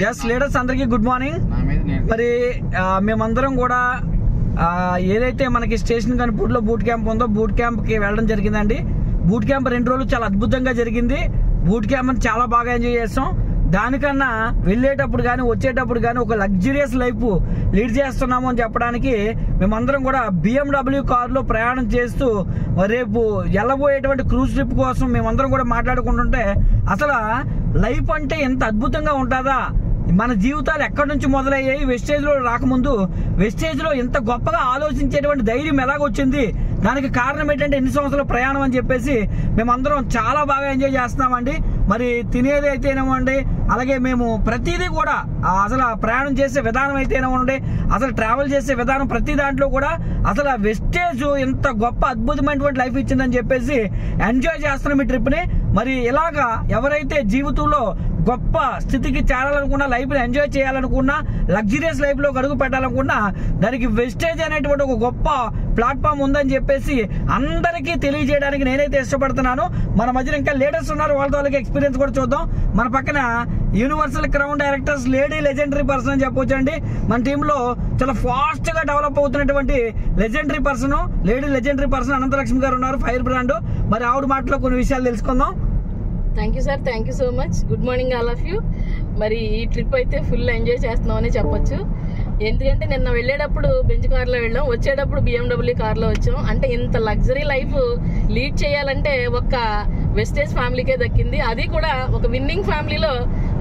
Yes leaders అందరికీ good morning. మరి మేమందరం కూడా ఏదైతే మనకి స్టేషన్ కనుపూర్లో బూట్ క్యాంప్ ఉందో బూట్ క్యాంప్కి వెళ్ళడం జరిగిందండి. బూట్ క్యాంప్ 2 రోజులు చాలా అద్భుతంగా జరిగింది. బూట్ క్యాంప్ చాలా బాగా ఎంజాయ్ చేస్తాం. దానికన్నా వెళ్ళేటప్పుడు కానీ వచ్చేటప్పుడు కానీ ఒక లగ్జరియస్ లైఫ్ లీడ్ చేస్తున్నాము అని చెప్పడానికి మేమందరం కూడా BMW కారులో ప్రయాణం చేస్తూ రేపు వెళ్ళబోయేటువంటి క్రూజ్ ట్రిప్ కోసం మేమందరం కూడా మాట్లాడుకుంటుంటే అసలు లైఫ్ అంటే ఎంత అద్భుతంగా ఉంటుందా, మన జీవితాలు ఎక్కడి నుంచి మొదలయ్యాయి, వెస్టేజ్లో రాకముందు వెస్టేజ్లో ఎంత గొప్పగా ఆలోచించేటువంటి ధైర్యం ఎలాగొచ్చింది, దానికి కారణం ఏంటంటే ఎన్ని సంవత్సరాల ప్రయాణం అని చెప్పేసి మేమందరం చాలా బాగా ఎంజాయ్ చేస్తున్నామండి. మరి తినేది అయితేనేమండి, అలాగే మేము ప్రతిదీ కూడా అసలు ప్రయాణం చేసే విధానం అయితేనేమండి, అసలు ట్రావెల్ చేసే విధానం ప్రతి దాంట్లో కూడా అసలు వెస్టేజ్ ఎంత గొప్ప అద్భుతమైనటువంటి లైఫ్ ఇచ్చిందని చెప్పేసి ఎంజాయ్ చేస్తున్నాం ఈ ట్రిప్ని. మరి ఇలాగా ఎవరైతే జీవితంలో గొప్ప స్థితికి చేరాలనుకున్నా, లైఫ్ని ఎంజాయ్ చేయాలనుకున్నా, లగ్జరియస్ లైఫ్లో అడుగు పెట్టాలనుకున్నా దానికి వెస్టేజ్ అనేటువంటి ఒక గొప్ప ప్లాట్ఫామ్ ఉందని చెప్పేసి అందరికీ తెలియజేయడానికి నేనైతే ఇష్టపడుతున్నాను. మన మధ్యన ఇంకా లీడర్స్ ఉన్నారు, వాళ్ళ వాళ్ళకి ఎక్స్పీరియన్స్ కూడా చూద్దాం. మన పక్కన universal crown directors lady legendary person అని చెప్పొచ్చు అండి. మన టీంలో చాలా ఫాస్ట్ గా డెవలప్ అవుతున్నటువంటి legendary person, lady legendary person Anantalakshmi గారు ఉన్నారు, ఫైర్ బ్రాండ్. మరి ఆవిడ మాటలో కొన్ని విషయాలు తెలుసుకుందాం. Thank you sir, thank you so much. Good morning all of you. మరి ఈ ట్రిప్ అయితే ఫుల్ ఎంజాయ్ చేస్తున్నామని చెప్పొచ్చు. ఎందుకంటే నిన్న వెళ్ళేటప్పుడు బెంచ్ కార్లో వెళ్ళాం, వచ్చేటప్పుడు BMW కార్లో వచ్చాం. అంటే ఇంత లగ్జరీ లైఫ్ లీడ్ చేయాలంటే ఒక్క వెస్టేజ్ ఫ్యామిలీకే దక్కింది. అది కూడా ఒక విన్నింగ్ ఫ్యామిలీలో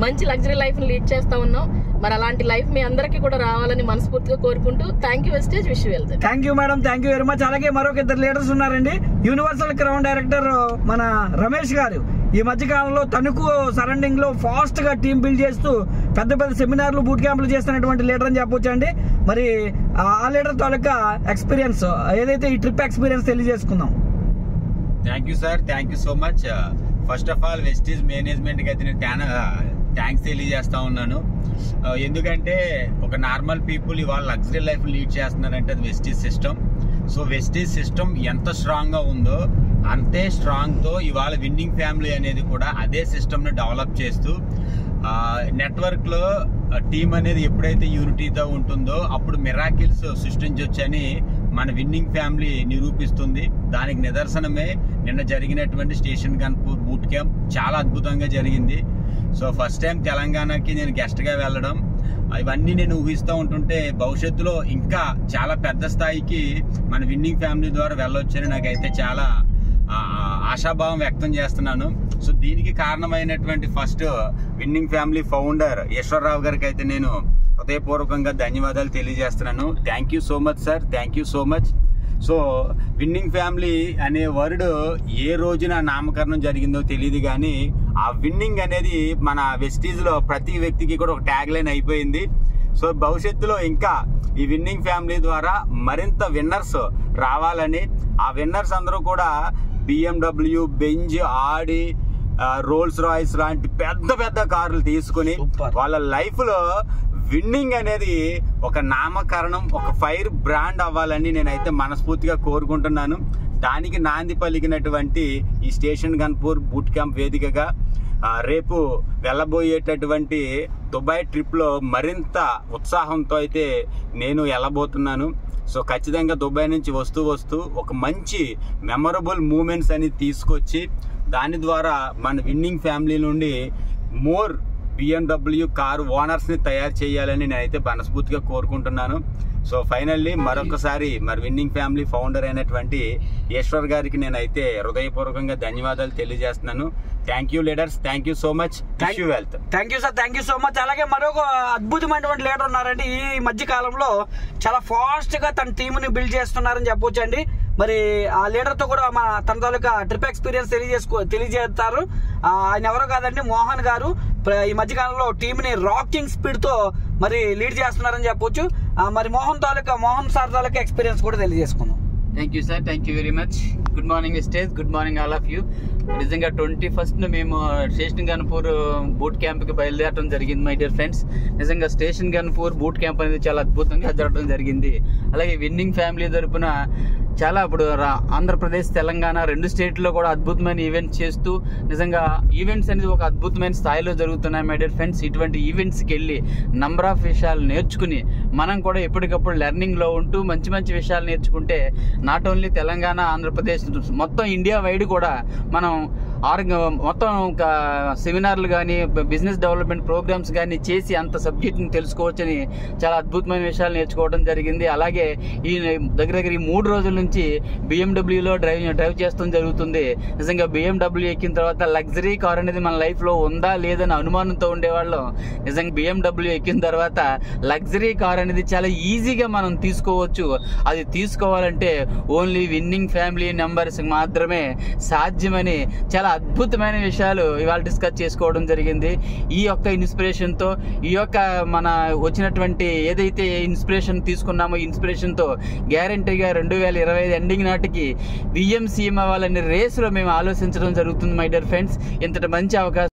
మంచి లగ్జరీ లైఫ్ లీడ్ చేస్తా ఉన్నాం. మరి అలాంటి లైఫ్ మీ అందరికీ కూడా రావాలని మనస్ఫూర్తిగా కోరుకుంటూ thank you wastage, wish you well. Thank you madam, thank you very much. అలాగే మరొక 2 లీడర్స్ ఉన్నారండి. యూనివర్సల్ క్రౌన్ డైరెక్టర్ మన రమేష్ గారు ఈ మధ్య కాలంలో తణుకు సరౌండింగ్ లో ఫాస్ట్ గా టీం బిల్డ్ చేస్తూ పెద్ద పెద్ద సెమినార్లు బూట్ క్యాంపులు చేస్తున్నటువంటి లీడర్ అని చెప్పొచ్చు అండి. మరి ఆ లీడర్ తాలూకా ఎక్స్పీరియన్స్ ఏదైతే ఈ ట్రిప్ ఎక్స్పీరియన్స్ తెలియజేసుకుందాం. Thank you sir, thank you so much. First of all wastage management కి అయితే నేను థ్యాంక్స్ తెలియజేస్తా ఉన్నాను. ఎందుకంటే ఒక నార్మల్ పీపుల్ ఇవాళ లగ్జరీ లైఫ్ లీడ్ చేస్తున్నారంటే అది wastage system. So wastage system ఎంత స్ట్రాంగ్ గా ఉందో అంతే స్ట్రాంగ్ తో ఇవాళ విన్నింగ్ ఫ్యామిలీ అనేది కూడా అదే సిస్టమ్ ని డెవలప్ చేస్తూ నెట్వర్క్ లో టీం అనేది ఎప్పుడైతే యూనిటీతో ఉంటుందో అప్పుడు మిరాకిల్స్ సృష్టించొచ్చని మన విన్నింగ్ ఫ్యామిలీ నిరూపిస్తుంది. దానికి నిదర్శనమే నిన్న జరిగినటువంటి స్టేషన్ కన్పూర్ బూట్ క్యాంప్. చాలా అద్భుతంగా జరిగింది. సో ఫస్ట్ టైం తెలంగాణకి నేను గెస్ట్ గా వెళ్ళడం, ఇవన్నీ నేను ఊహిస్తూ ఉంటుంటే భవిష్యత్తులో ఇంకా చాలా పెద్ద స్థాయికి మన విన్నింగ్ ఫ్యామిలీ ద్వారా వెళ్ళొచ్చని నాకైతే చాలా ఆశాభావం వ్యక్తం చేస్తున్నాను. సో దీనికి కారణమైనటువంటి first winning family founder Eswararao గారికి అయితే నేను హృదయపూర్వకంగా ధన్యవాదాలు తెలియజేస్తున్నాను. Thank you so much sir, thank you so much. So winning family అనే వర్డ్ ఏ రోజున నామకరణం జరిగిందో తెలియదు, కానీ ఆ విన్నింగ్ అనేది మన వెస్టీజ్ లో ప్రతి వ్యక్తికి కూడా ఒక ట్యాగ్ లైన్ అయిపోయింది. సో భవిష్యత్తులో ఇంకా ఈ విన్నింగ్ ఫ్యామిలీ ద్వారా మరింత విన్నర్స్ రావాలని, ఆ విన్నర్స్ అందరూ కూడా BMW, బెంజ్, ఆడి, రోల్స్ రాయ్స్ లాంటి పెద్ద పెద్ద కార్లు తీసుకుని వాళ్ళ లైఫ్ లో విన్నింగ్ అనేది ఒక నామకరణం, ఒక ఫైర్ బ్రాండ్ అవ్వాలని నేనైతే మనస్ఫూర్తిగా కోరుకుంటున్నాను. దానికి నాంది పలికినటువంటి ఈ స్టేషన్ కన్పూర్ బూట్ క్యాంప్ వేదికగా రేపు వెళ్ళబోయేటటువంటి దుబాయ్ ట్రిప్ లో మరింత ఉత్సాహంతో అయితే నేను వెళ్ళబోతున్నాను. సో ఖచ్చితంగా దుబాయ్ నుంచి వస్తూ ఒక మంచి మెమరబుల్ మూమెంట్స్ అని తీసుకొచ్చి దాని ద్వారా మన విన్నింగ్ ఫ్యామిలీ నుండి మోర్ BMW కారు ఓనర్స్ ని తయారు చేయాలని నేనైతే మనస్ఫూర్తిగా కోరుకుంటున్నాను. సో ఫైనల్లీ మరొకసారి మరి విన్నింగ్ ఫ్యామిలీ ఫౌండర్ అయినటువంటి ఈశ్వర్ గారికి నేనైతే హృదయపూర్వకంగా ధన్యవాదాలు తెలియజేస్తున్నాను. Thank you leaders, thank you so much. Thank you wealth. Thank you sir, thank you so much. అలాగే మరొక అద్భుతమైనటువంటి లీడర్ ఉన్నారండి. ఈ మధ్య కాలంలో చాలా ఫాస్ట్ గా తన టీంని బిల్డ్ చేస్తున్నారని చెప్పొచ్చు అండి. మరి ఆ లీడర్ తో కూడా తన తాలూకా ట్రిప్ ఎక్స్పీరియన్స్ తెలియజేస్తారు. ఆయన ఎవరో కాదండి, మోహన్ గారు. ఈ మధ్య కాలంలో టీమ్ ని రాకింగ్ స్పీడ్ తో మరి లీడ్ చేస్తున్నారని చెప్పొచ్చు. మరి మోహన్ సార్ తాలూకా ఎక్స్పీరియన్స్ కూడా తెలియజేసుకుందాం. Thank you sir, thank you very much. Good morning stage, good morning all of you. నిజంగా 21st మేము స్టేషన్ గన్పూర్ బూట్ క్యాంప్కి బయలుదేరడం జరిగింది మై డియర్ ఫ్రెండ్స్. నిజంగా స్టేషన్ గన్పూర్ బూట్ క్యాంప్ అనేది చాలా అద్భుతంగా జరగడం జరిగింది. అలాగే విన్నింగ్ ఫ్యామిలీ తరపున చాలా ఇప్పుడు ఆంధ్రప్రదేశ్, తెలంగాణ 2 స్టేట్లో కూడా అద్భుతమైన ఈవెంట్స్ చేస్తూ నిజంగా ఈవెంట్స్ అనేది ఒక అద్భుతమైన స్థాయిలో జరుగుతున్నాయి మై డియర్ ఫ్రెండ్స్. ఇటువంటి ఈవెంట్స్కి వెళ్ళి నంబర్ ఆఫ్ విషయాలు నేర్చుకుని మనం కూడా ఎప్పటికప్పుడు లెర్నింగ్లో ఉంటూ మంచి మంచి విషయాలు నేర్చుకుంటే నాట్ ఓన్లీ తెలంగాణ, ఆంధ్రప్రదేశ్, మొత్తం ఇండియా వైడ్ కూడా మనం మొత్తం ఒక సెమినార్లు కానీ బిజినెస్ డెవలప్మెంట్ ప్రోగ్రామ్స్ కానీ చేసి అంత సబ్జెక్ట్ని తెలుసుకోవచ్చని చాలా అద్భుతమైన విషయాలు నేర్చుకోవడం జరిగింది. అలాగే ఈ దగ్గర ఈ 3 రోజుల నుంచి BMW డ్రైవ్ చేస్తాం జరుగుతుంది. నిజంగా BMW ఎక్కిన తర్వాత లగ్జరీ కార్ అనేది మన లైఫ్లో ఉందా లేదని అనుమానంతో ఉండేవాళ్ళం. నిజంగా BMW ఎక్కిన తర్వాత లగ్జరీ కార్ అనేది చాలా ఈజీగా మనం తీసుకోవచ్చు. అది తీసుకోవాలంటే ఓన్లీ విన్నింగ్ ఫ్యామిలీ మెంబర్స్ మాత్రమే సాధ్యమని చాలా అద్భుతమైన విషయాలు ఇవాళ డిస్కస్ చేసుకోవడం జరిగింది. ఈ యొక్క ఇన్స్పిరేషన్తో, ఈ యొక్క మన వచ్చినటువంటి ఏదైతే ఇన్స్పిరేషన్ తీసుకున్నామో ఇన్స్పిరేషన్తో గ్యారంటీగా 2025 ఎండింగ్ నాటికి VMCM అవ్వాలనే రేసులో మేము ఆలోచించడం జరుగుతుంది మై డియర్ ఫ్రెండ్స్. ఇంతటి మంచి అవకాశం